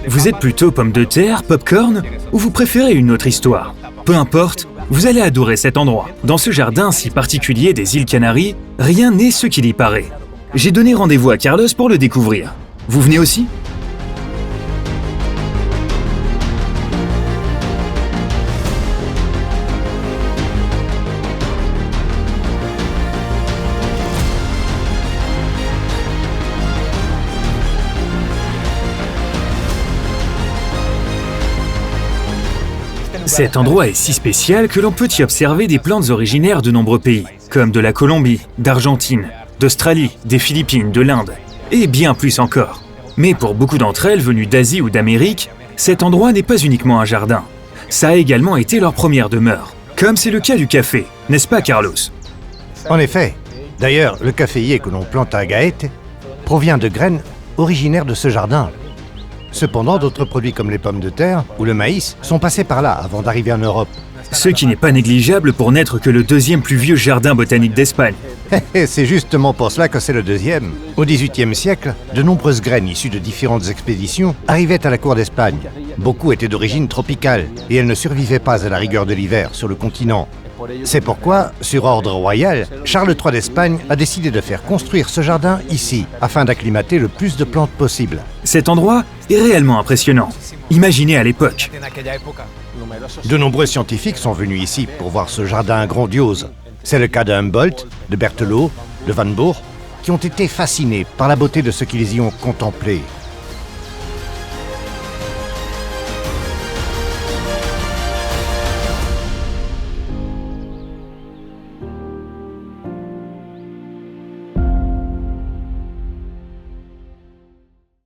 Vous êtes plutôt pomme de terre, popcorn, ou vous préférez une autre histoire? Peu importe, vous allez adorer cet endroit. Dans ce jardin si particulier des îles Canaries, rien n'est ce qu'il y paraît. J'ai donné rendez-vous à Carlos pour le découvrir. Vous venez aussi? Cet endroit est si spécial que l'on peut y observer des plantes originaires de nombreux pays, comme de la Colombie, d'Argentine, d'Australie, des Philippines, de l'Inde, et bien plus encore. Mais pour beaucoup d'entre elles venues d'Asie ou d'Amérique, cet endroit n'est pas uniquement un jardin. Ça a également été leur première demeure, comme c'est le cas du café, n'est-ce pas Carlos? En effet. D'ailleurs, le caféier que l'on plante à Gaete provient de graines originaires de ce jardin. Cependant, d'autres produits comme les pommes de terre ou le maïs sont passés par là avant d'arriver en Europe. Ce qui n'est pas négligeable pour n'être que le deuxième plus vieux jardin botanique d'Espagne. C'est justement pour cela que c'est le deuxième. Au XVIIIe siècle, de nombreuses graines issues de différentes expéditions arrivaient à la cour d'Espagne. Beaucoup étaient d'origine tropicale et elles ne survivaient pas à la rigueur de l'hiver sur le continent. C'est pourquoi, sur ordre royal, Charles III d'Espagne a décidé de faire construire ce jardin ici, afin d'acclimater le plus de plantes possible. Cet endroit est réellement impressionnant. Imaginez à l'époque. De nombreux scientifiques sont venus ici pour voir ce jardin grandiose. C'est le cas de Humboldt, de Berthelot, de Van Boer, qui ont été fascinés par la beauté de ce qu'ils y ont contemplé.